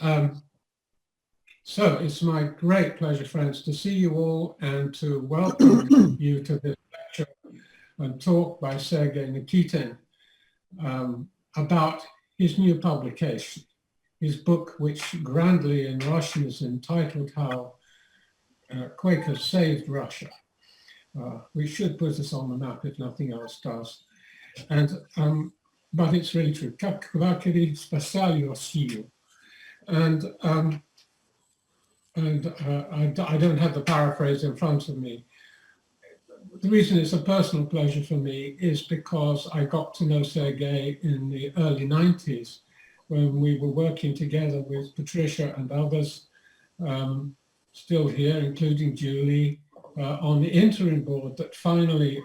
So it's my great pleasure, friends, to see you all and to welcome you to this lecture and talk by Sergei Nikitin about his new publication, his book, which grandly in Russian is entitled How Quakers Saved Russia. We should put this on the map if nothing else does. And but it's really true. Квакеры спасали Россию. And I don't have the paraphrase in front of me. The reason it's a personal pleasure for me is because I got to know Sergei in the early 90s when we were working together with Patricia and others still here, including Julie, on the interim board that finally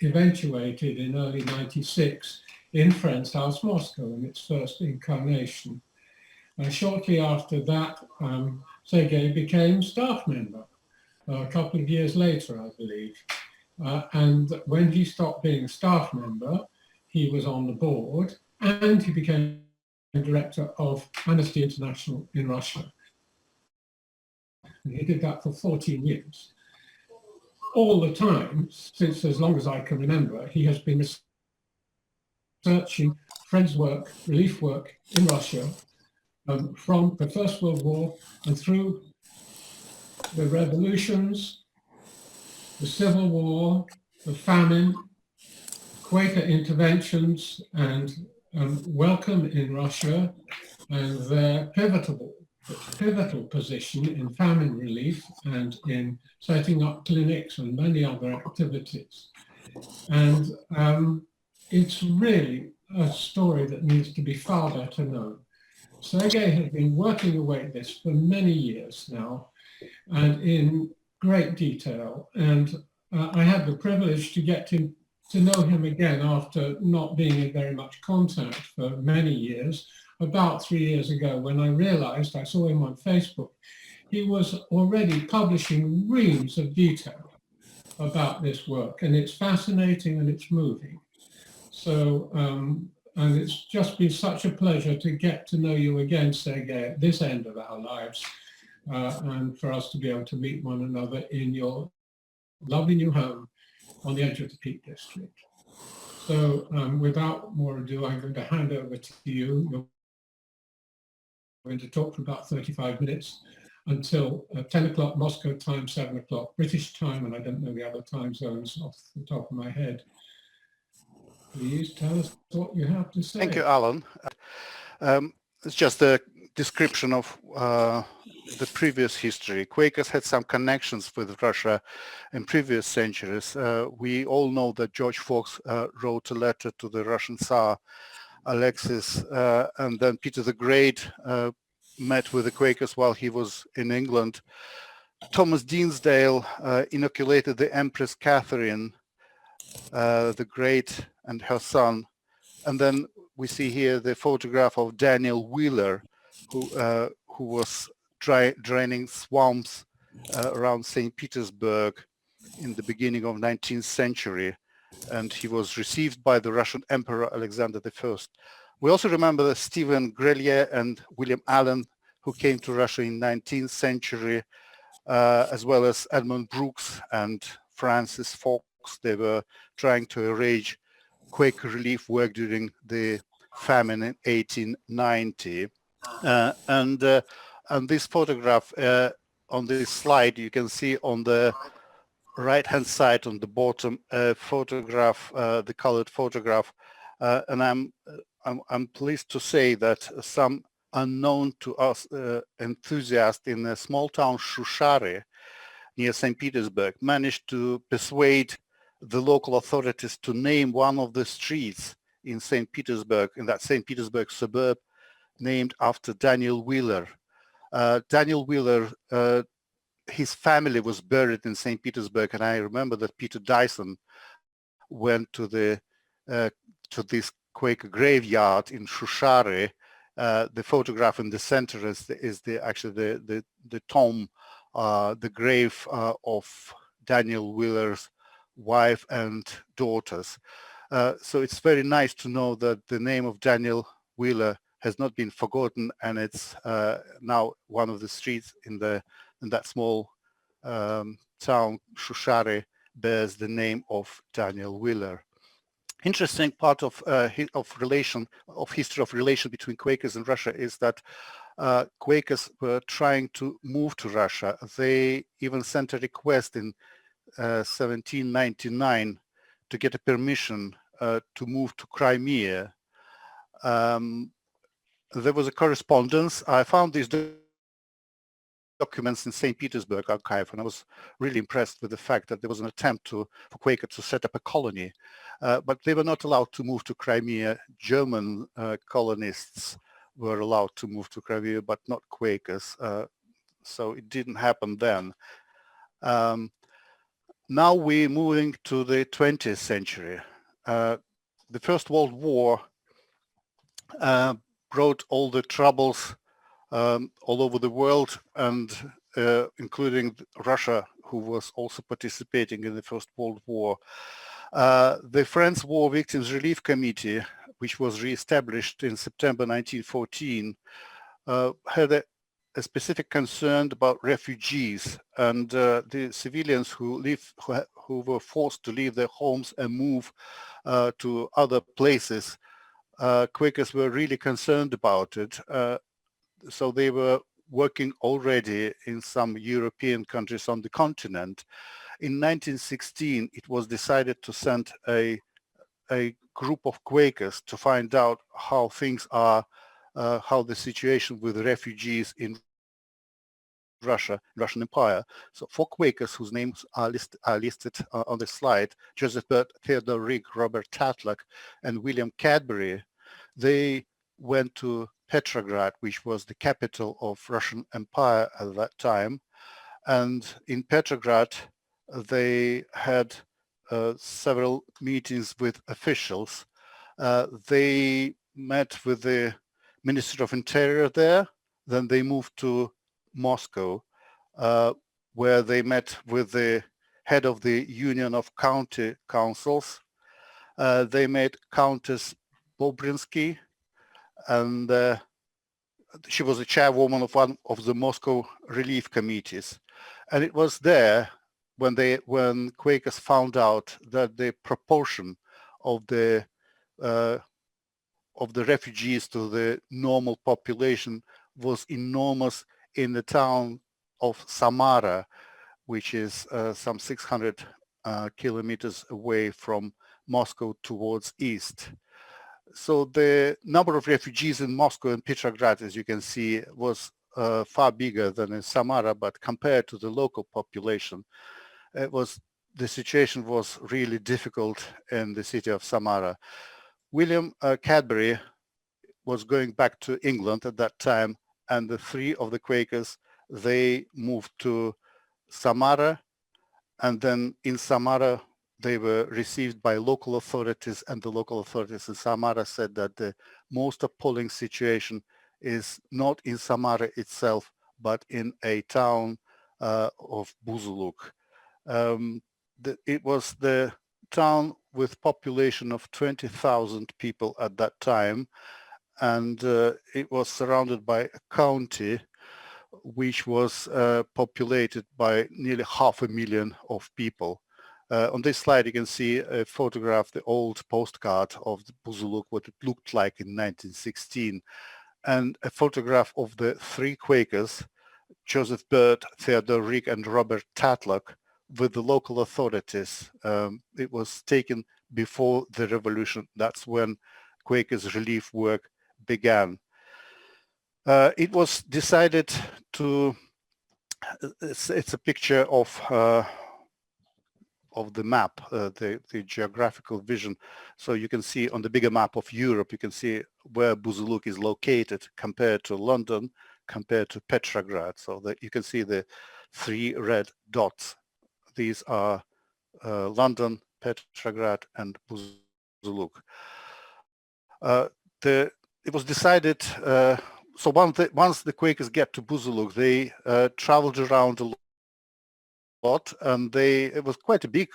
eventuated in early 96 in Friends House, Moscow, in its first incarnation. Shortly after that, Sergei became staff member a couple of years later, I believe. And when he stopped being a staff member, he was on the board and he became director of Amnesty International in Russia. And he did that for 14 years. All the time, since as long as I can remember, he has been researching Friends work, relief work in Russia, from the First World War and through the revolutions, the Civil War, the famine, Quaker interventions, and welcome in Russia, and their pivotal position in famine relief and in setting up clinics and many other activities. And it's really a story that needs to be far better known. Sergei has been working away at this for many years now and in great detail. And I had the privilege to get to know him again after not being in very much contact for many years, about 3 years ago, when I realized, I saw him on Facebook, he was already publishing reams of detail about this work. And it's fascinating and it's moving. So, and it's just been such a pleasure to get to know you again, Sergei, at this end of our lives, and for us to be able to meet one another in your lovely new home on the edge of the Peak District. So without more ado, I'm going to hand over to you. You're going to talk for about 35 minutes until 10 o'clock Moscow time, 7 o'clock British time, and I don't know the other time zones off the top of my head. Please tell us what you have to say. Thank you, Alan. It's just a description of the previous history. Quakers had some connections with Russia in previous centuries. We all know that George Fox wrote a letter to the Russian Tsar Alexis, and then Peter the Great met with the Quakers while he was in England. Thomas Dinsdale inoculated the Empress Catherine the Great and her son. And then we see here the photograph of Daniel Wheeler, who was draining swamps around St. Petersburg in the beginning of 19th century. And he was received by the Russian Emperor Alexander I. We also remember Stephen Grelier and William Allen, who came to Russia in 19th century, as well as Edmund Brooks and Francis Fox. They were trying to arrange Quaker relief work during the famine in 1890. And this photograph on this slide, you can see on the right-hand side on the bottom photograph, the colored photograph, and I'm pleased to say that some unknown to us enthusiast in a small town Shushari near St. Petersburg managed to persuade the local authorities to name one of the streets in St. Petersburg, in that St. Petersburg suburb, named after Daniel Wheeler. Daniel Wheeler, his family was buried in St. Petersburg, and I remember that Peter Dyson went to this Quaker graveyard in Shushari. The photograph in the center is actually the tomb, the grave of Daniel Wheeler's wife and daughters. So it's very nice to know that the name of Daniel Wheeler has not been forgotten, and it's now one of the streets in that small town, Shushari, bears the name of Daniel Wheeler. Interesting part of history of relation between Quakers and Russia is that Quakers were trying to move to Russia. They even sent a request in 1799 to get a permission to move to Crimea. There was a correspondence. I found these documents in St. Petersburg archive, and I was really impressed with the fact that there was an attempt for Quakers to set up a colony, but they were not allowed to move to Crimea. German colonists were allowed to move to Crimea, but not Quakers, so it didn't happen then. Now we're moving to the 20th century. The First World War brought all the troubles all over the world, and including Russia, who was also participating in the First World War. The Friends War Victims Relief Committee, which was re-established in September 1914, had a specific concern about refugees and the civilians who were forced to leave their homes and move to other places. Quakers were really concerned about it. So they were working already in some European countries on the continent. In 1916, it was decided to send a group of Quakers to find out how things are, how the situation with refugees in Russian Empire. So 4 Quakers whose names are listed on the slide: Joseph Burt, Theodore Rigg, Robert Tatlock, and William Cadbury. They went to Petrograd, which was the capital of Russian Empire at that time. And in Petrograd, they had several meetings with officials. They met with the Minister of Interior there. Then they moved to Moscow, where they met with the head of the Union of County Councils. They met Countess Bobrinsky, and she was the chairwoman of one of the Moscow relief committees. And it was there when Quakers found out that the proportion of the refugees to the normal population was enormous in the town of Samara, which is some 600 kilometers away from Moscow towards east. So the number of refugees in Moscow and Petrograd, as you can see, was far bigger than in Samara, but compared to the local population, the situation was really difficult in the city of Samara. William Cadbury was going back to England at that time, and the 3 of the Quakers, they moved to Samara, and then in Samara they were received by local authorities, and the local authorities in Samara said that the most appalling situation is not in Samara itself, but in a town of Buzuluk. It was the town with population of 20,000 people at that time, and it was surrounded by a county which was populated by nearly 500,000 of people. On this slide you can see a photograph, the old postcard of Buzuluk, what it looked like in 1916, and a photograph of the 3 Quakers, Joseph Burt, Theodore Rigg, and Robert Tatlock, with the local authorities. It was taken before the revolution. That's when Quakers' relief work began. It was decided to, it's a picture of the map, the geographical vision. So you can see on the bigger map of Europe, you can see where Buzuluk is located compared to London, compared to Petrograd. So that you can see the 3 red dots. These are London, Petrograd, and Buzuluk. It was decided, so once the Quakers get to Buzuluk, they traveled around a lot, and it was quite a big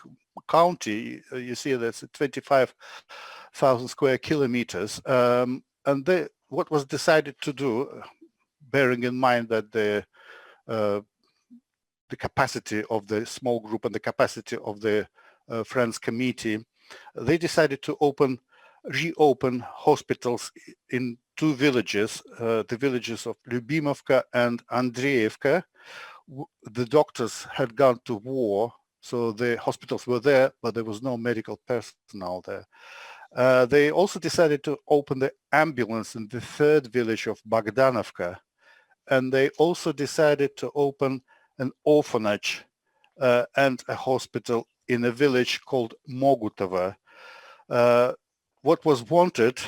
county. You see that's 25,000 square kilometers, and what was decided to do, bearing in mind that the capacity of the small group and the capacity of the Friends Committee, they decided to reopen hospitals in two villages, the villages of Lyubimovka and Andreevka. The doctors had gone to war, so the hospitals were there, but there was no medical personnel there. They also decided to open the ambulance in the third village of Bogdanovka, and they also decided to open an orphanage and a hospital in a village called Mogutovo. What was wanted,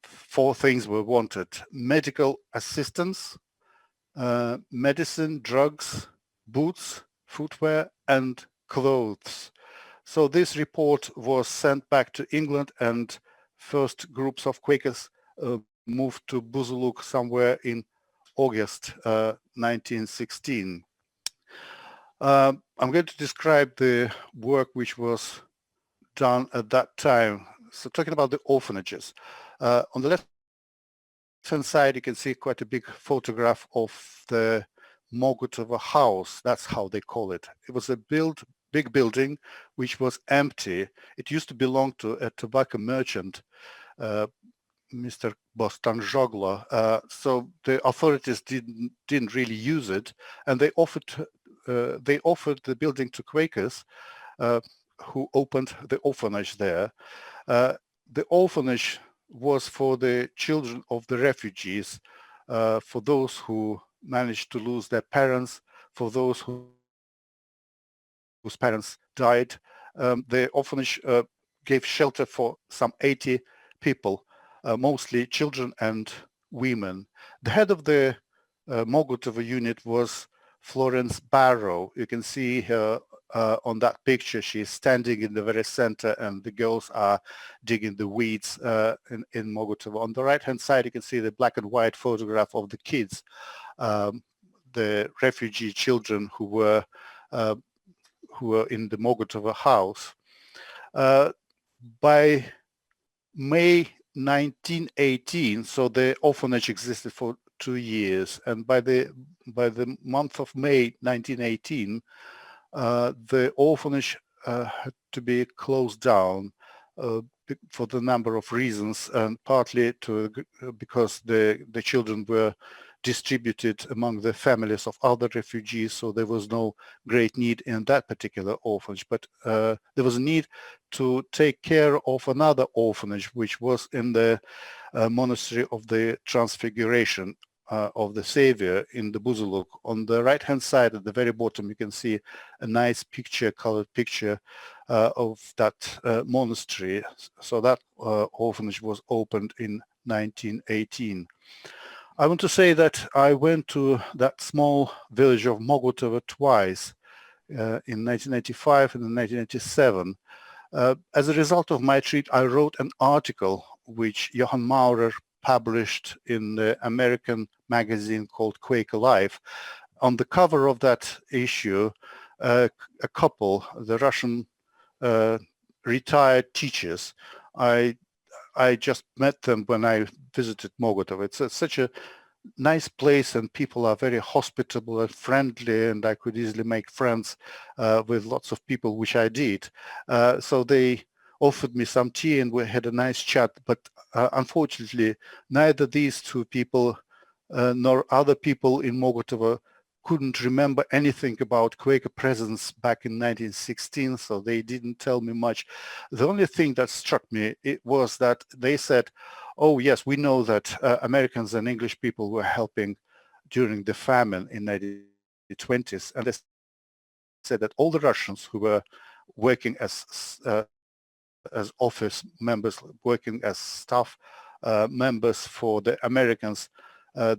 four things were wanted: medical assistance, medicine, drugs, boots, footwear, and clothes. So this report was sent back to England, and first groups of Quakers moved to Buzuluk somewhere in August 1916. I'm going to describe the work which was done at that time. So talking about the orphanages. On the left-hand side, you can see quite a big photograph of the Mogutovo house. That's how they call it. It was a big building which was empty. It used to belong to a tobacco merchant, Mr. Bostanjoglo. So the authorities didn't really use it, and they offered the building to Quakers, who opened the orphanage there. The orphanage was for the children of the refugees, for those who managed to lose their parents, for those whose parents died. The orphanage gave shelter for some 80 people, mostly children and women. The head of the Mogutovo unit was Florence Barrow. You can see her on that picture. She's standing in the very center, and the girls are digging the weeds in Mogutovo. On the right-hand side, you can see the black and white photograph of the kids, the refugee children who were in the Mogutovo house. By May 1918, so the orphanage existed for 2 years, and by the month of May 1918, the orphanage had to be closed down for the number of reasons, and partly because the children were distributed among the families of other refugees, so there was no great need in that particular orphanage. But there was a need to take care of another orphanage, which was in the monastery of the Transfiguration of the Savior in the Buzuluk. On the right-hand side at the very bottom, you can see a nice picture, colored picture of that monastery. So that orphanage was opened in 1918. I want to say that I went to that small village of Mogutovo twice, in 1995 and in 1997. As a result of my trip, I wrote an article which Johann Maurer published in the American magazine called Quaker Life. On the cover of that issue, a couple, the Russian retired teachers, I just met them when I visited Mogutovo. It's such a nice place, and people are very hospitable and friendly, and I could easily make friends with lots of people, which I did. So they offered me some tea and we had a nice chat, but unfortunately neither these two people nor other people in Mogutovo couldn't remember anything about Quaker presence back in 1916, so they didn't tell me much. The only thing that struck me, it was that they said, oh yes, we know that Americans and English people were helping during the famine in the 1920s, and they said that all the Russians who were working as office members, working as staff members for the Americans,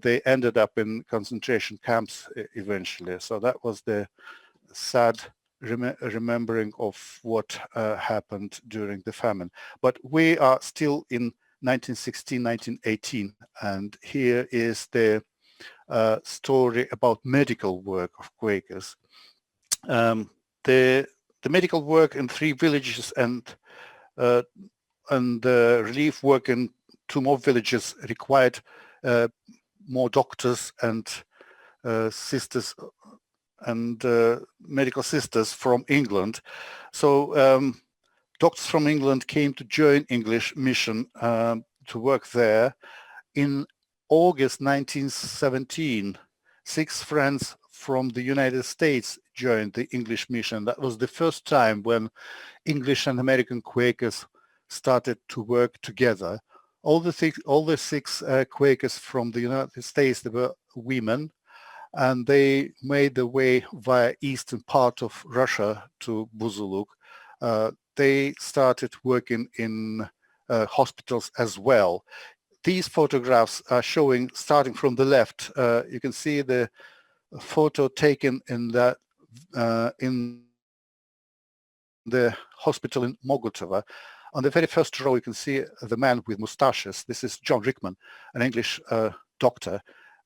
they ended up in concentration camps eventually. So that was the sad remembering of what happened during the famine. But we are still in 1916, 1918, and here is the story about medical work of Quakers. The medical work in 3 villages and relief work in two more villages required more doctors and sisters and medical sisters from England. So doctors from England came to join English mission to work there. In August 1917, 6 friends from the United States joined the English mission. That was the first time when English and American Quakers started to work together. All the 6 Quakers from the United States, they were women, and they made their way via eastern part of Russia to Buzuluk. They started working in hospitals as well. These photographs are showing, starting from the left, you can see the photo taken in the hospital in Mogutovo. On the very first row, you can see the man with mustaches. This is John Rickman, an English doctor,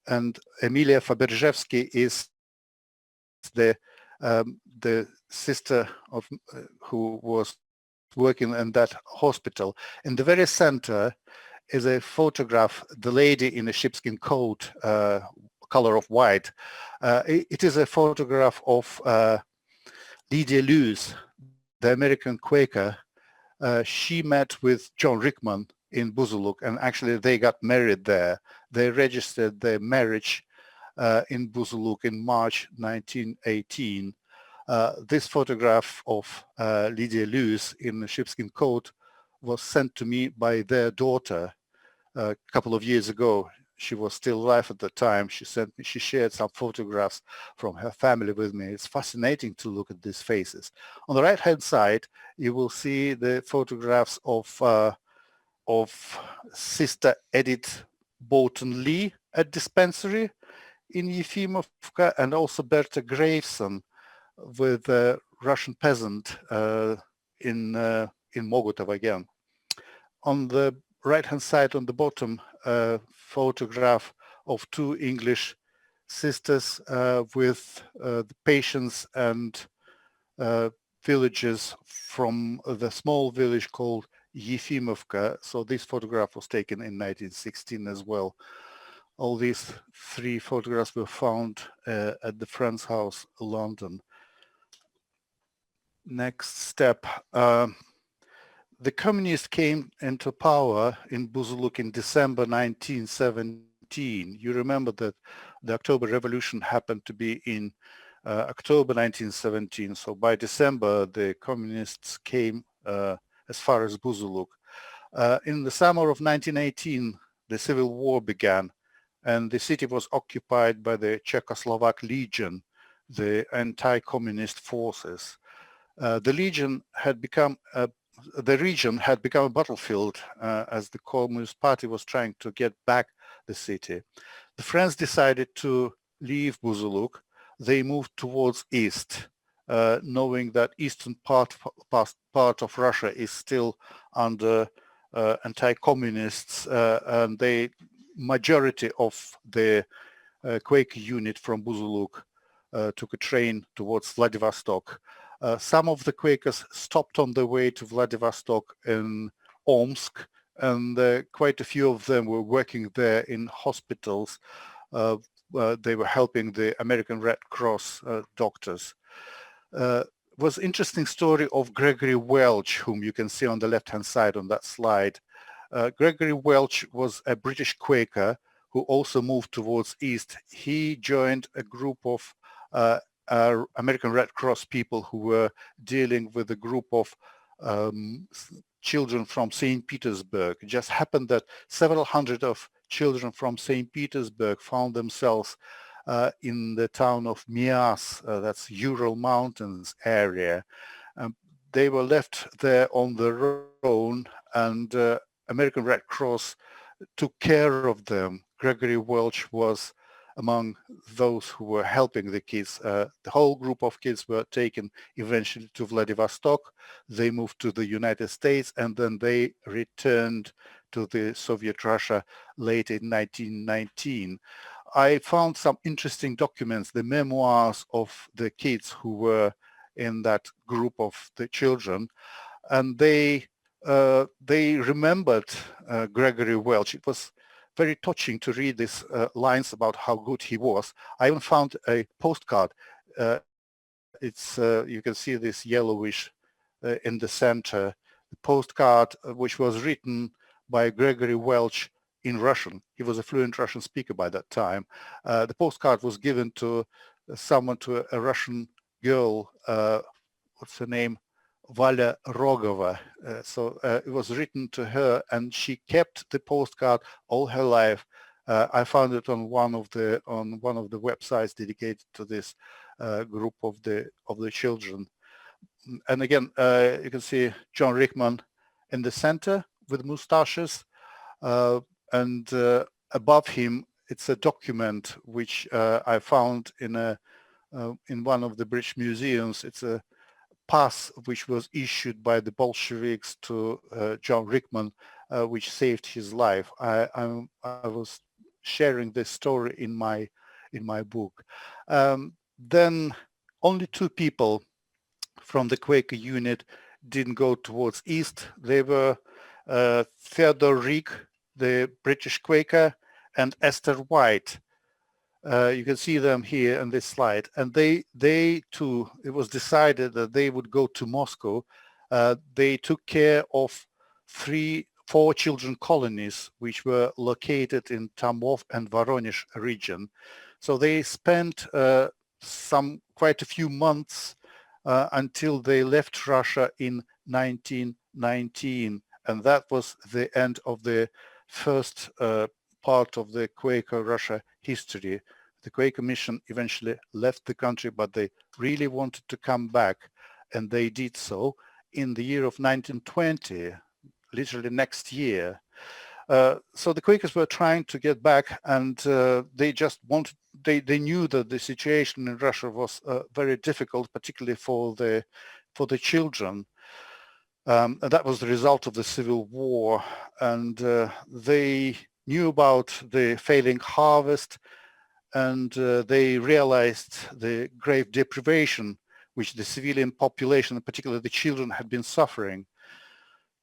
and Emilia Faberzhevsky is the sister of who was working in that hospital. In the very center is a photograph, the lady in a sheepskin coat, color of white. It is a photograph of Lydia Lewis, the American Quaker. She met with John Rickman in Buzuluk, and actually they got married there. They registered their marriage in Buzuluk in March 1918. This photograph of Lydia Lewis in a sheepskin coat was sent to me by their daughter a couple of years ago. She was still alive at the time. She shared some photographs from her family with me. It's fascinating to look at these faces. On the right-hand side, you will see the photographs of Sister Edith Bolton Lee at dispensary in Yefimovka, and also Berta Graveson with a Russian peasant in Mogutovo again. On the right-hand side, on the bottom, photograph of 2 English sisters with the patients and villagers from the small village called Yefimovka. So this photograph was taken in 1916 as well. All these 3 photographs were found at the Friends House, London. Next step. The communists came into power in Buzuluk in December 1917. You remember that the October Revolution happened to be in October 1917. So by December, the communists came as far as Buzuluk. In the summer of 1918, the Civil War began, and the city was occupied by the Czechoslovak Legion, the anti-communist forces. The region had become a battlefield as the Communist Party was trying to get back the city. The Friends decided to leave Buzuluk. They moved towards east, knowing that eastern part of Russia is still under anti-communists, and the majority of the Quaker unit from Buzuluk took a train towards Vladivostok. Some of the Quakers stopped on the way to Vladivostok in Omsk, and quite a few of them were working there in hospitals. They were helping the American Red Cross doctors. Was interesting story of Gregory Welch, whom you can see on the left-hand side on that slide. Gregory Welch was a British Quaker who also moved towards east. He joined a group of American Red Cross people who were dealing with a group of children from St. Petersburg. It just happened that several hundred of children from St. Petersburg found themselves in the town of Mias, that's Ural Mountains area. They were left there on their own, and American Red Cross took care of them. Gregory Welch was among those who were helping the kids. The whole group of kids were taken eventually to Vladivostok. They moved to the United States, and then they returned to the Soviet Russia late in 1919. I found some interesting documents, the memoirs of the kids who were in that group of the children, and they they remembered Gregory Welch. It was very touching to read these lines about how good he was. I even found a postcard. You can see this yellowish in the center, the postcard which was written by Gregory Welch in Russian. He was a fluent Russian speaker by that time. The postcard was given to to a Russian girl, what's her name? Valia Rogova. It was written to her, and she kept the postcard all her life. I found it on one of the websites dedicated to this group of the children. And again, you can see John Rickman in the center with mustaches, and above him it's a document which I found in one of the British museums. It's a pass which was issued by the Bolsheviks to John Rickman, which saved his life. I was sharing this story in my book. Then only two people from the Quaker unit didn't go towards east. They were Theodore Rigg, the British Quaker, and Esther White. You can see them here on this slide. And they too, it was decided that they would go to Moscow. They took care of 4 children colonies, which were located in Tamov and Voronezh region. So they spent quite a few months until they left Russia in 1919. And that was the end of the first part of the Quaker Russia history. The Quaker mission eventually left the country, but they really wanted to come back, and they did so in the year of 1920, literally next year. So the Quakers were trying to get back, and they just wanted, they knew that the situation in Russia was very difficult, particularly for the children. And that was the result of the Civil War, and they knew about the failing harvest, and they realized the grave deprivation which the civilian population, and particularly the children, had been suffering.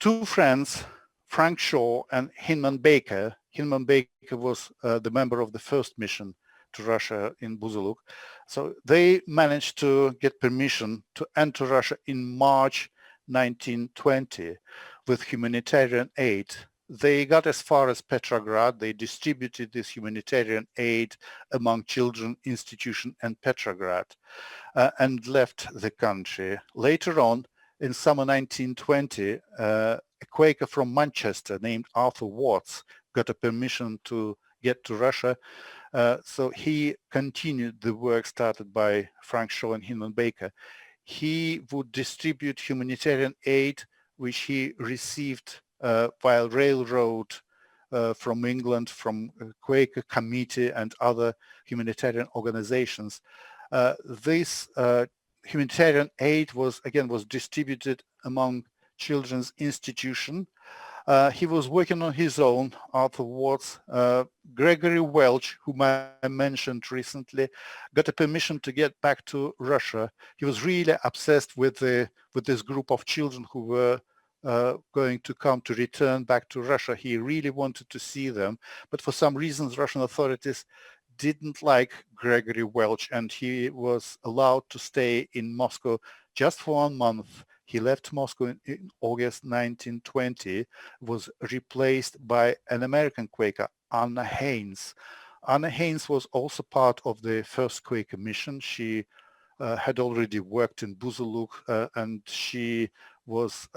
Two friends, Frank Shaw and Hinman Baker. Hinman Baker was the member of the first mission to Russia in Buzuluk. So they managed to get permission to enter Russia in March 1920 with humanitarian aid. They got as far as Petrograd. They distributed this humanitarian aid among children, institution, and Petrograd, and left the country. Later on, in summer 1920, a Quaker from Manchester named Arthur Watts got a permission to get to Russia. So he continued the work started by Frank Shaw and Hinman Baker. He would distribute humanitarian aid, which he received via railroad from England, from Quaker Committee and other humanitarian organizations. This humanitarian aid was distributed among children's institution. He was working on his own, Arthur Watts. Gregory Welch, whom I mentioned recently, got a permission to get back to Russia. He was really obsessed with this group of children who were going to return back to Russia. He really wanted to see them, but for some reasons Russian authorities didn't like Gregory Welch, and he was allowed to stay in Moscow just for 1 month. He left Moscow in August 1920, was replaced by an American Quaker, Anna Haynes. Anna Haynes was also part of the first Quaker mission. She had already worked in Buzuluk, and she was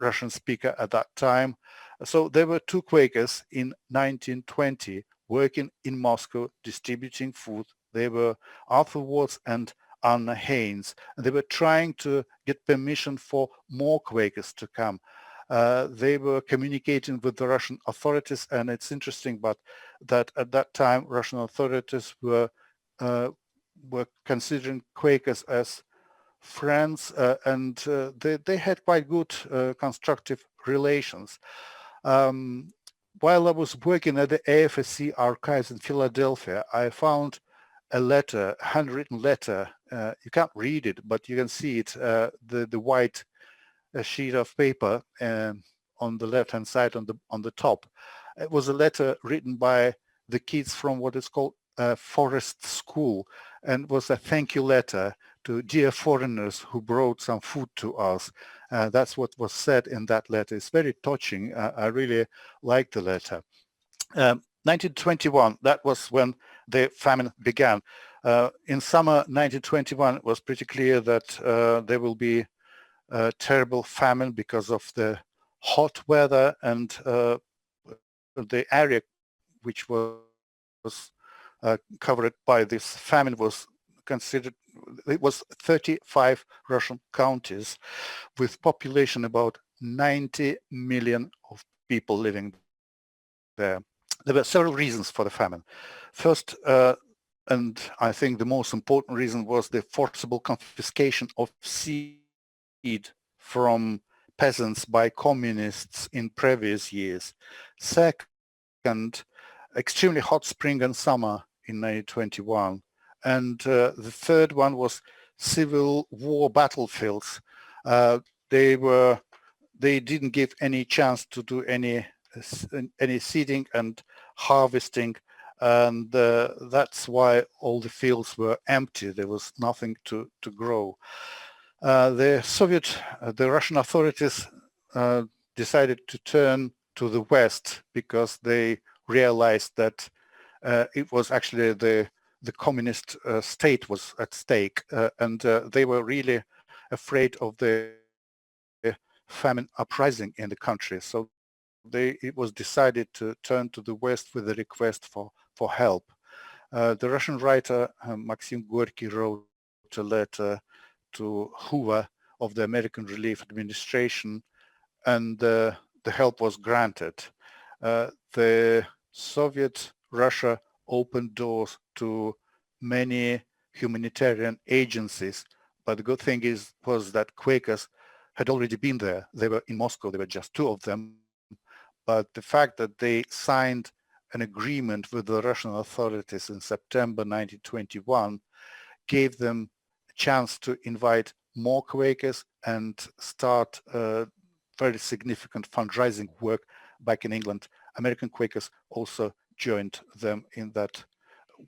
Russian speaker at that time. So there were two Quakers in 1920 working in Moscow, distributing food. They were Arthur Watts and Anna Haynes, and they were trying to get permission for more Quakers to come. They were communicating with the Russian authorities, and it's interesting, but that at that time Russian authorities were considering Quakers as friends, and they had quite good constructive relations. While I was working at the AFSC archives in Philadelphia, I found a letter, a handwritten letter. You can't read it, but you can see it, the white a sheet of paper on the left-hand side on the top. It was a letter written by the kids from what is called Forest School, and was a thank you letter to dear foreigners who brought some food to us. That's what was said in that letter. It's very touching. I really like the letter. 1921, that was when the famine began. In summer 1921, it was pretty clear that there will be a terrible famine because of the hot weather, and the area which was covered by this famine was considered, it was 35 Russian counties with population about 90 million of people living there. There were several reasons for the famine. First, and I think the most important reason, was the forcible confiscation of seed from peasants by communists in previous years. Second, extremely hot spring and summer in 1921. And the third one was civil war battlefields. They didn't give any chance to do any seeding and harvesting, and that's why all the fields were empty. There was nothing to grow. The Russian authorities decided to turn to the west because they realized that it was actually the communist state was at stake, and they were really afraid of the famine uprising in the country. So it was decided to turn to the west with a request for help. The Russian writer Maxim Gorky wrote a letter to Hoover of the American Relief Administration, and the help was granted. The Soviet Russia opened doors to many humanitarian agencies, but the good thing was that Quakers had already been there. They were in Moscow. There were just two of them. But the fact that they signed an agreement with the Russian authorities in September 1921 gave them a chance to invite more Quakers and start very significant fundraising work back in England. American Quakers also joined them in that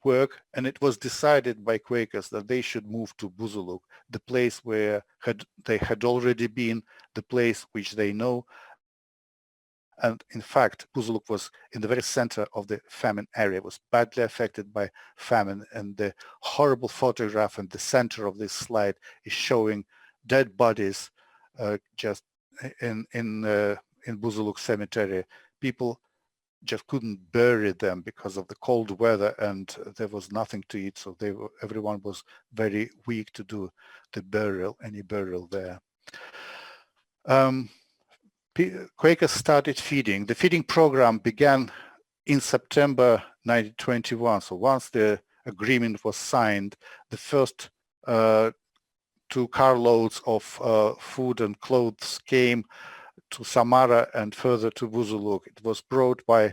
work, and it was decided by Quakers that they should move to Buzuluk, the place where they had already been, the place which they know. And in fact, Buzuluk was in the very center of the famine area. It was badly affected by famine, and the horrible photograph in the center of this slide is showing dead bodies just in Buzuluk cemetery. People just couldn't bury them because of the cold weather, and there was nothing to eat, so everyone was very weak to do any burial there. Quakers started feeding. The feeding program began in September 1921. So once the agreement was signed, the first 2 carloads of food and clothes came to Samara and further to Buzuluk. It was brought by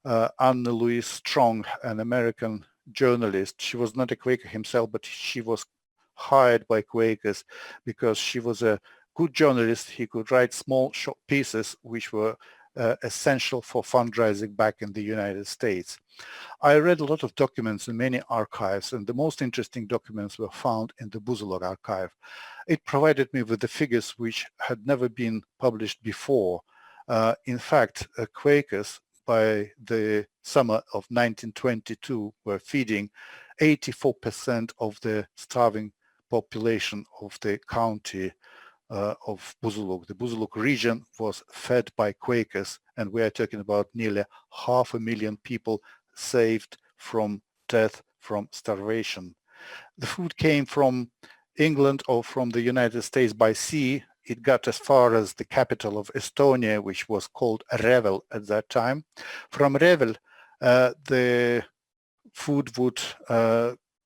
Anna Louise Strong, an American journalist. She was not a Quaker himself, but she was hired by Quakers because she was a good journalist. He could write small, short pieces which were essential for fundraising back in the United States. I read a lot of documents in many archives, and the most interesting documents were found in the Buzuluk archive. It provided me with the figures which had never been published before. In fact, Quakers by the summer of 1922 were feeding 84% of the starving population of the county of Buzuluk. The Buzuluk region was fed by Quakers, and we are talking about nearly 500,000 people saved from death, from starvation. The food came from England or from the United States by sea. It got as far as the capital of Estonia, which was called Revel at that time. From Revel, the food would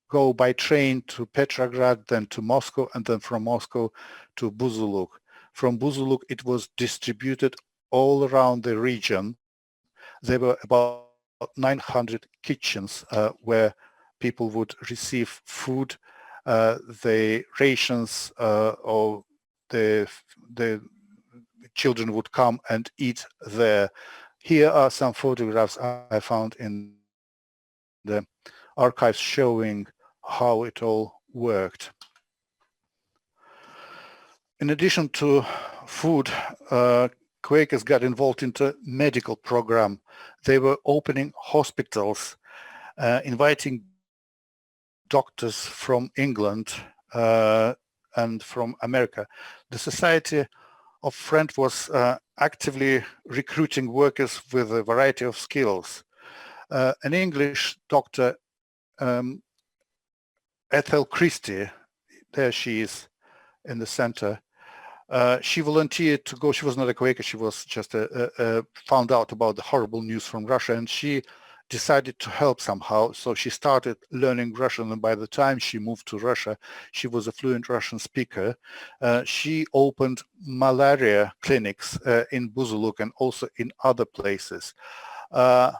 go by train to Petrograd, then to Moscow, and then from Moscow to Buzuluk. From Buzuluk, it was distributed all around the region. There were about 900 kitchens where people would receive food. The rations or the children would come and eat there. Here are some photographs I found in the archives showing how it all worked. In addition to food, Quakers got involved into medical program. They were opening hospitals, inviting doctors from England and from America. The Society of Friends was actively recruiting workers with a variety of skills. An English doctor, Ethel Christie, there she is in the center, she volunteered to go. She was not a Quaker, she was just found out about the horrible news from Russia, and she decided to help somehow. So she started learning Russian, and by the time she moved to Russia, she was a fluent Russian speaker. She opened malaria clinics in Buzuluk and also in other places. There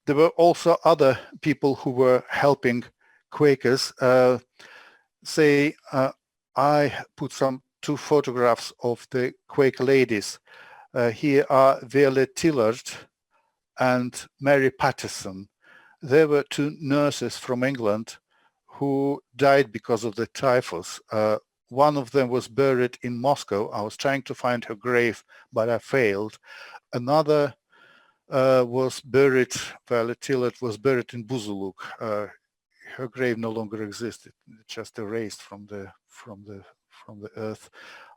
were also other people who were helping Quakers. I put two photographs of the Quaker ladies. Here are Violet Tillard and Mary Patterson. They were two nurses from England who died because of the typhus. One of them was buried in Moscow. I was trying to find her grave, but I failed. Another was buried, Violet Tillard was buried in Buzuluk. Her grave no longer existed, just erased from the earth.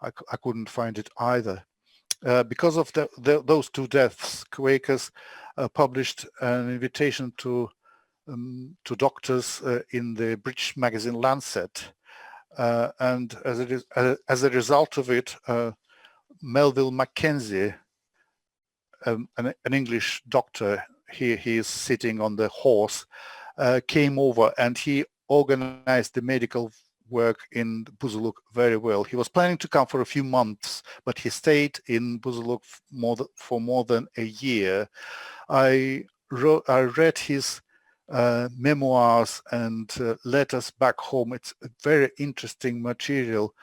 I couldn't find it either. Because of those two deaths, Quakers published an invitation to doctors in the British magazine Lancet, and as a result of it, Melville Mckenzie, an English doctor, he is sitting on the horse, came over and he organized the medical work in Buzuluk very well. He was planning to come for a few months, but he stayed in Buzuluk for more than a year. I read his memoirs and letters back home. It's a very interesting material.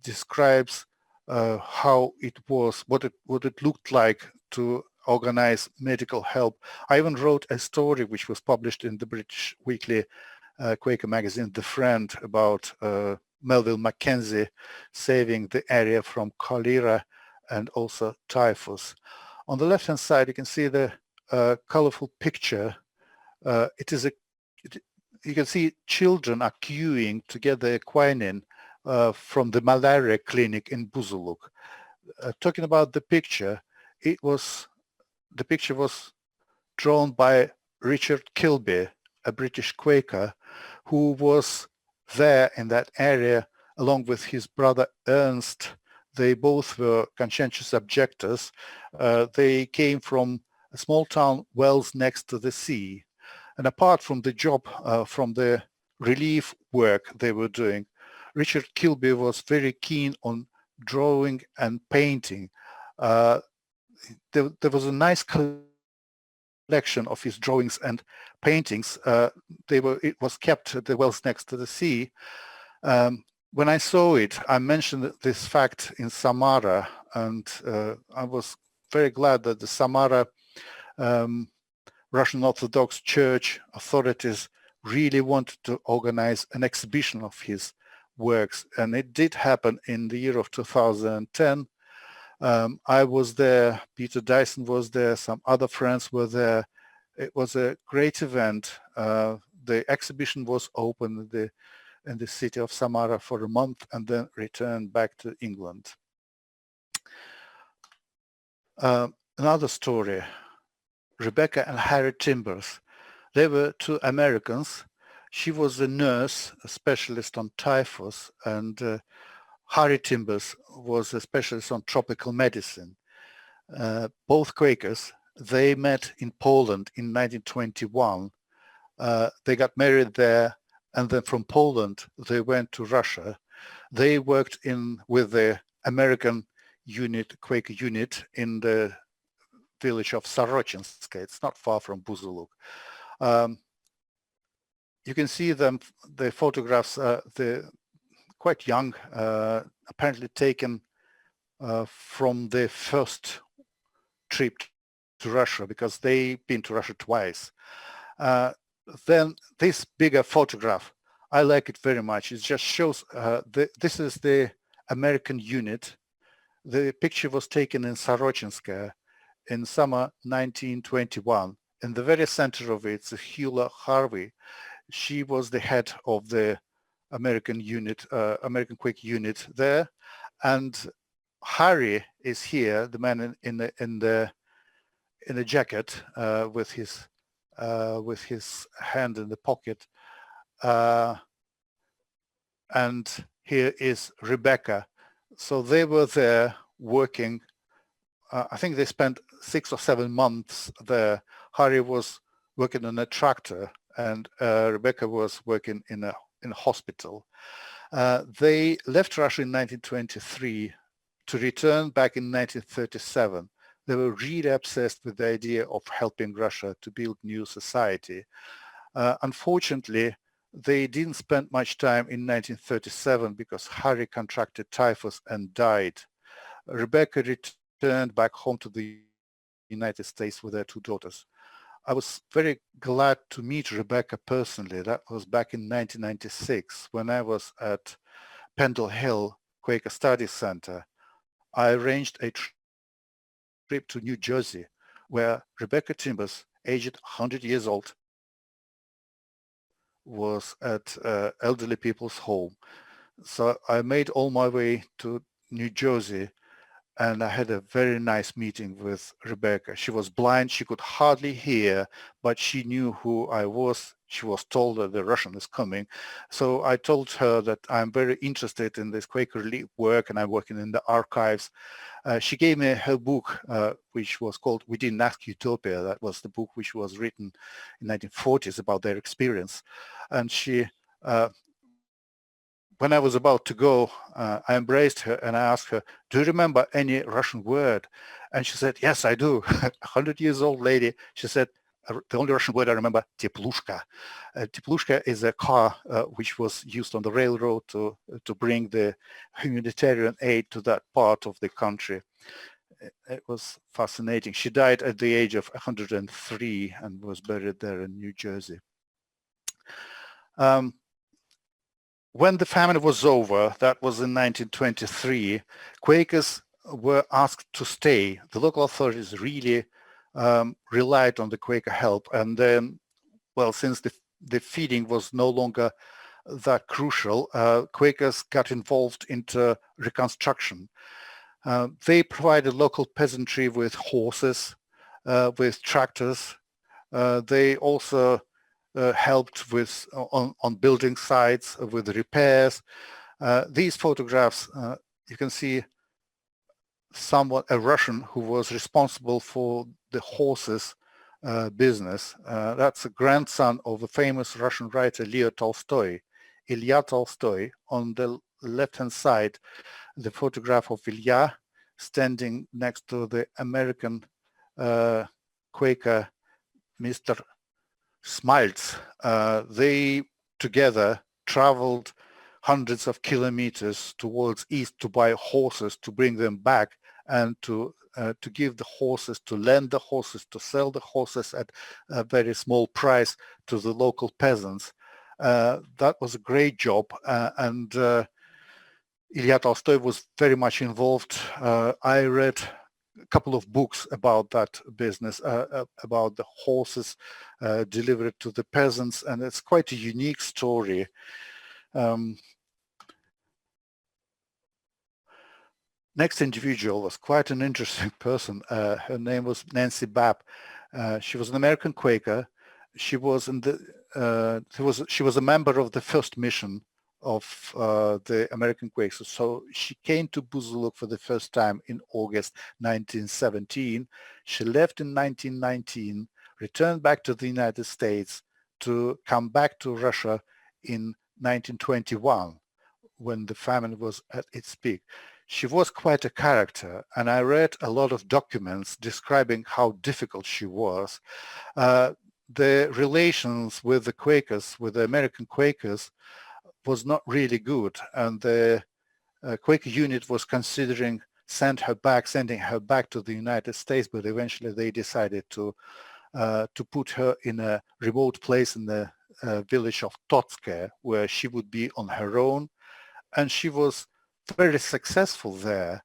Describes how it was, what it looked like to organize medical help. I even wrote a story which was published in the British weekly Quaker magazine, The Friend, about Melville Mckenzie saving the area from cholera and also typhus. On the left-hand side, you can see the colorful picture. You can see children are queuing to get their quinine from the malaria clinic in Buzuluk. Talking about the picture, the picture was drawn by Richard Kilby, a British Quaker, who was there in that area along with his brother Ernst. They both were conscientious objectors. They came from a small town, Wells, next to the sea. And apart from the job, from the relief work they were doing, Richard Kilby was very keen on drawing and painting. There was a nice collection of his drawings and paintings. It was kept at the Wells next to the sea. When I saw it, I mentioned this fact in Samara, and I was very glad that the Samara Russian Orthodox Church authorities really wanted to organize an exhibition of his works, and it did happen in the year of 2010. I was there, Peter Dyson was there, some other friends were there. It was a great event. The exhibition was open in the city of Samara for a month and then returned back to England. Another story, Rebecca and Harry Timbers. They were two Americans. She was a nurse, a specialist on typhus, and Harry Timbers was a specialist on tropical medicine. Both Quakers. They met in Poland in 1921. They got married there, and then from Poland they went to Russia. They worked with the American unit, Quaker unit, in the village of Sarochinsk. It's not far from Buzuluk. You can see them, the photographs, they're quite young, apparently taken from the first trip to Russia, because they've been to Russia twice. Then this bigger photograph, I like it very much. It just shows, this is the American unit. The picture was taken in Sorochinskaya in summer 1921. In the very center of it is Hula Harvey. She was the head of the American unit, American Quaker unit there. And Harry is here, the man in the jacket with his hand in the pocket. And here is Rebecca. So they were there working. I think they spent 6 or 7 months there. Harry was working on a tractor, and Rebecca was working in a hospital. They left Russia in 1923 to return back in 1937. They were really obsessed with the idea of helping Russia to build new society. Unfortunately, they didn't spend much time in 1937 because Harry contracted typhus and died. Rebecca returned back home to the United States with their 2 daughters. I was very glad to meet Rebecca personally. That was back in 1996 when I was at Pendle Hill Quaker Studies Center. I arranged a trip to New Jersey where Rebecca Timbers, aged 100 years old, was at elderly people's home. So I made all my way to New Jersey, and I had a very nice meeting with Rebecca. She was blind, she could hardly hear, but she knew who I was. She was told that the Russian is coming. So I told her that I'm very interested in this Quaker work and I'm working in the archives. She gave me her book, which was called We Didn't Ask Utopia. That was the book which was written in 1940s about their experience. And she, when I was about to go, I embraced her and I asked her, do you remember any Russian word? And she said, yes, I do. 100 years old lady. She said, the only Russian word I remember, teplushka. Teplushka is a car which was used on the railroad to bring the humanitarian aid to that part of the country. It was fascinating. She died at the age of 103 and was buried there in New Jersey. When the famine was over, that was in 1923, Quakers were asked to stay. The local authorities really relied on the Quaker help. And then, well, since the feeding was no longer that crucial, Quakers got involved into reconstruction. They provided local peasantry with horses, with tractors. They also helped with on building sites with repairs. These photographs, you can see a Russian who was responsible for the horses business. That's a grandson of a famous Russian writer, Leo Tolstoy, Ilya Tolstoy. On the left-hand side, the photograph of Ilya standing next to the American Quaker Mr. Smaltz. They together traveled hundreds of kilometers towards east to buy horses, to bring them back, and to give the horses, to lend the horses, to sell the horses at a very small price to the local peasants. That was a great job, and Ilya Tolstoy was very much involved. I read a couple of books about that business, about the horses delivered to the peasants, and it's quite a unique story. Next individual was quite an interesting person. Her name was Nancy Bapp. She was an American Quaker. She was a member of the first mission of the American Quakers. So she came to Buzuluk for the first time in August 1917. She left in 1919, returned back to the United States to come back to Russia in 1921 when the famine was at its peak. She was quite a character, and I read a lot of documents describing how difficult she was. The relations with the Quakers, with the American Quakers, was not really good, and the Quaker unit was considering sending her back to the United States, but eventually they decided to put her in a remote place in the village of Totske, where she would be on her own, and she was very successful there.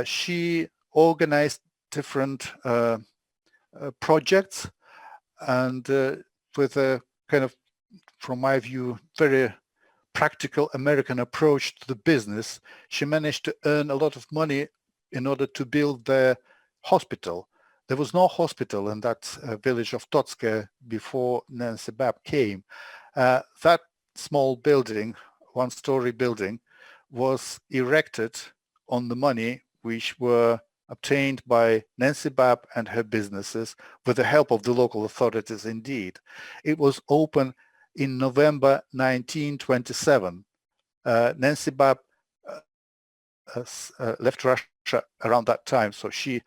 She organized different projects, and with a kind of, from my view, very practical American approach to the business, she managed to earn a lot of money in order to build the hospital. There was no hospital in that village of Totske before Nancy Bapp came. That small building, one-story building, was erected on the money which were obtained by Nancy Bapp and her businesses with the help of the local authorities indeed. It was open in November 1927. Nancy Bapp left Russia around that time, so she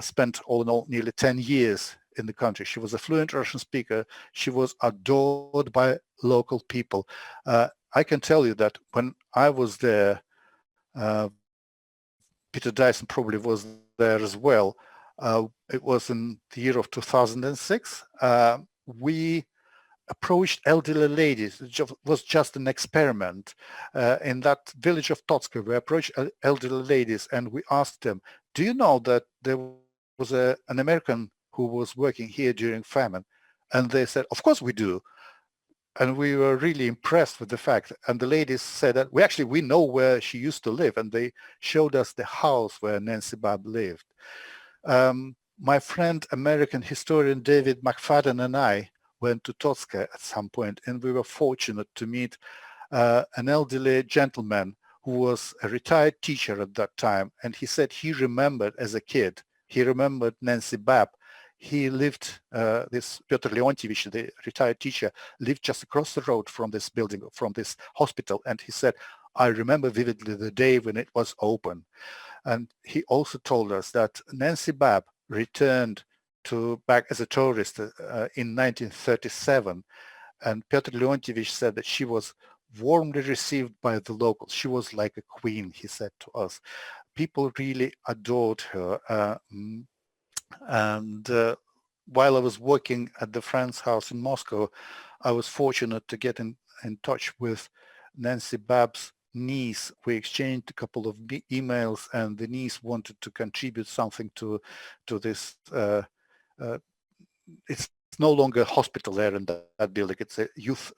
spent all in all nearly 10 years in the country. She was a fluent Russian speaker. She was adored by local people. I can tell you that when I was there, Peter Dyson probably was there as well. It was in the year of 2006. We approached elderly ladies. It was just an experiment. In that village of Totske, we approached elderly ladies and we asked them, do you know that there was an American who was working here during famine? And they said, of course we do. And we were really impressed with the fact. And the ladies said that we know where she used to live, and they showed us the house where Nancy Bapp lived. My friend, American historian David McFadden, and I went to Totske at some point, and we were fortunate to meet an elderly gentleman who was a retired teacher at that time. And he said he remembered as a kid, he remembered Nancy Bapp. He lived, this Pyotr Leontievich, the retired teacher, lived just across the road from this building, from this hospital. And he said, I remember vividly the day when it was open. And he also told us that Nancy Bapp returned back as a tourist in 1937. And Pyotr Leontievich said that she was warmly received by the locals. She was like a queen, he said to us. People really adored her. And while I was working at the Friends house in Moscow, I was fortunate to get in touch with Nancy Bapp's niece. We exchanged a couple of emails, and the niece wanted to contribute something to this. It's no longer a hospital there in that building. It's a youth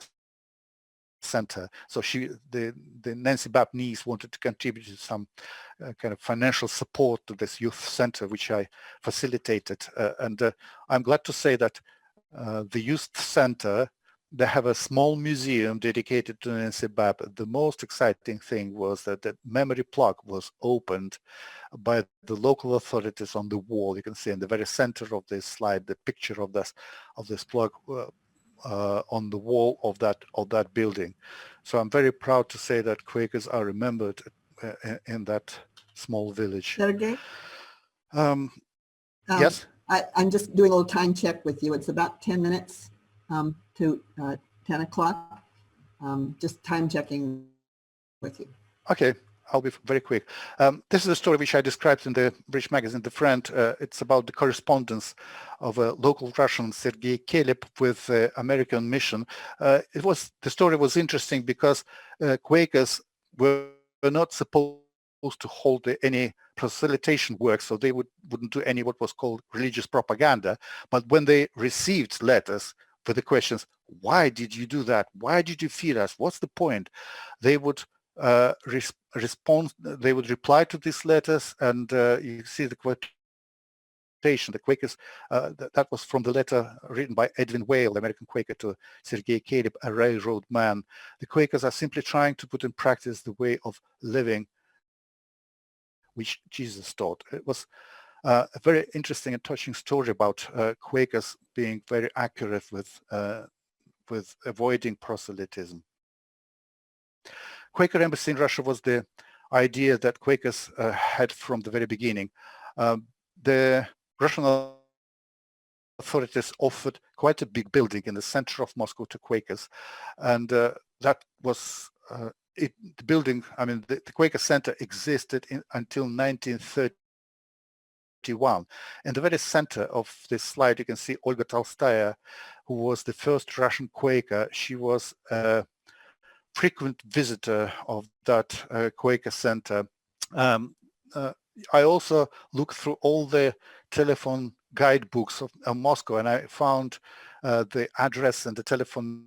center. So the Nancy Bapp niece wanted to contribute some kind of financial support to this youth center, which I facilitated. And I'm glad to say that the youth center, they have a small museum dedicated to Nancy Bapp. The most exciting thing was that the memory plaque was opened by the local authorities on the wall. You can see in the very center of this slide the picture of this plaque on the wall of that building. So I'm very proud to say that Quakers are remembered in that small village. Sergei? Yes? I'm just doing a little time check with you. It's about 10 minutes to 10 o'clock. Just time checking with you. Okay, I'll be very quick. This is a story which I described in the British magazine, The Friend. It's about the correspondence of a local Russian, Sergei Kelep, with the American mission. The story was interesting because Quakers were not supposed to hold any proselytation work, so they wouldn't do any what was called religious propaganda. But when they received letters with the questions, why did you do that? Why did you feed us? What's the point? They would respond. They would reply to these letters, and you see the quotation. The Quakers, that was from the letter written by Edwin Whale, the American Quaker, to Sergei Kelep, a railroad man. The Quakers are simply trying to put in practice the way of living which Jesus taught. It was a very interesting and touching story about Quakers being very accurate with avoiding proselytism. Quaker embassy in Russia was the idea that Quakers had from the very beginning. The Russian authorities offered quite a big building in the center of Moscow to Quakers, and that was the building, the Quaker Center existed until 1931. In the very center of this slide, you can see Olga Tolstaya, who was the first Russian Quaker. She was a frequent visitor of that Quaker Center. I also looked through all the telephone guidebooks of Moscow, and I found the address and the telephone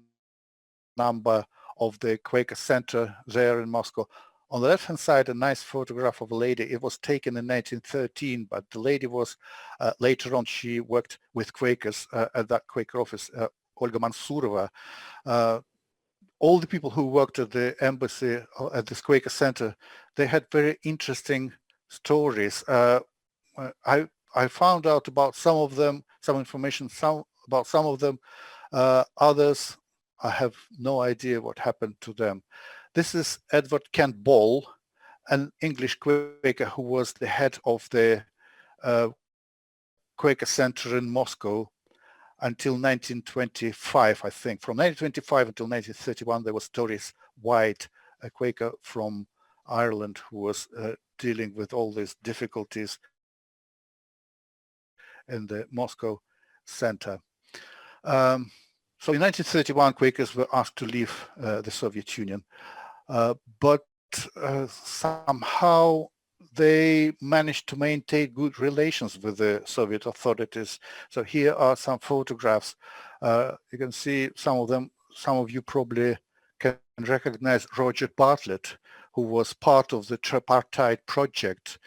number of the Quaker Center there in Moscow. On the left-hand side, a nice photograph of a lady. It was taken in 1913, but the lady was, later on, she worked with Quakers at that Quaker office, Olga Mansurova. All the people who worked at the embassy, at this Quaker Center, they had very interesting stories. I found out about some of them, some information about some of them. Others, I have no idea what happened to them. This is Edward Kent Ball, an English Quaker who was the head of the Quaker Center in Moscow until 1925, I think. From 1925 until 1931, there was Doris White, a Quaker from Ireland who was dealing with all these difficulties in the Moscow Center. So in 1931, Quakers were asked to leave the Soviet Union, but somehow they managed to maintain good relations with the Soviet authorities. So here are some photographs. You can see some of them. Some of you probably can recognize Roger Bartlett, who was part of the tripartite project.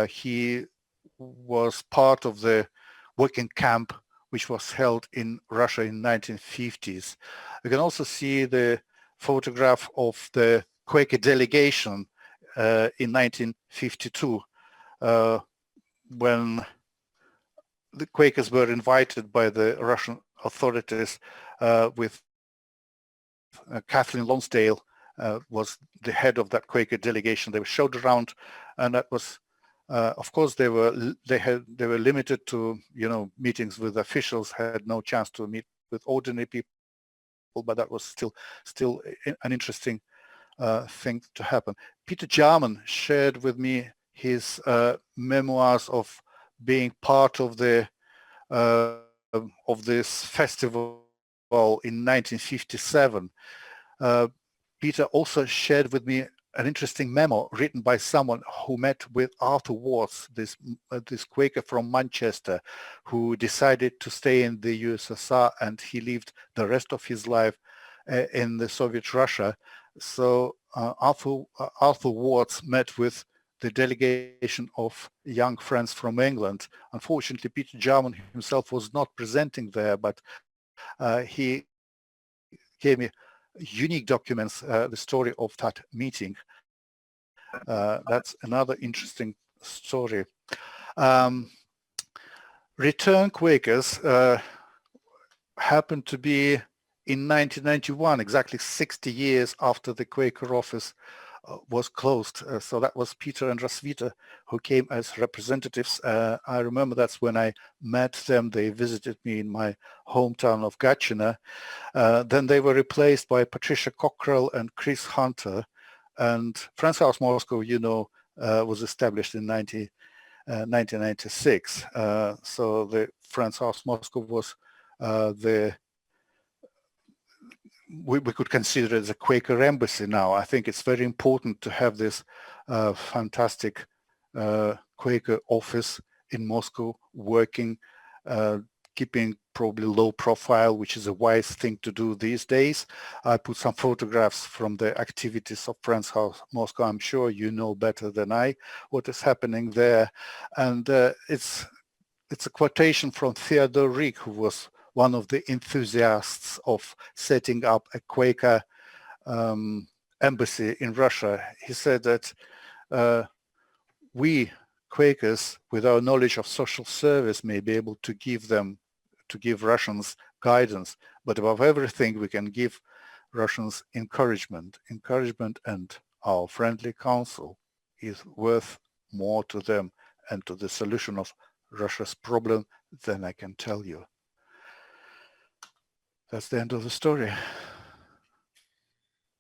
He was part of the working camp which was held in Russia in 1950s. You can also see the photograph of the Quaker delegation in 1952, when the Quakers were invited by the Russian authorities with Kathleen Lonsdale was the head of that Quaker delegation. They were showed around, and that was, of course, they were limited to meetings with officials, had no chance to meet with ordinary people, but that was still an interesting thing to happen. Peter Jarman shared with me his memoirs of being part of the of this festival in 1957. Peter also shared with me an interesting memo written by someone who met with Arthur Watts, this Quaker from Manchester, who decided to stay in the USSR, and he lived the rest of his life in the Soviet Russia. So Arthur Watts met with the delegation of young friends from England. Unfortunately, Peter Jarman himself was not presenting there, but he gave me unique documents, the story of that meeting. That's another interesting story. Return Quakers happened to be in 1991, exactly 60 years after the Quaker office was closed. So that was Peter and Roswitha who came as representatives. I remember that's when I met them. They visited me in my hometown of Gatchina. Then they were replaced by Patricia Cockrell and Chris Hunter. And Friends House Moscow, was established in 1996. So the Friends House Moscow was we could consider it as a Quaker embassy now. I think it's very important to have this fantastic Quaker office in Moscow working, keeping probably low profile, which is a wise thing to do these days. I put some photographs from the activities of Friends House Moscow. I'm sure you know better than I what is happening there. And it's a quotation from Theodore Rick, who was one of the enthusiasts of setting up a Quaker embassy in Russia. He said that we Quakers, with our knowledge of social service, may be able to give Russians guidance, but above everything, we can give Russians encouragement, and our friendly counsel is worth more to them and to the solution of Russia's problem than I can tell you. That's the end of the story.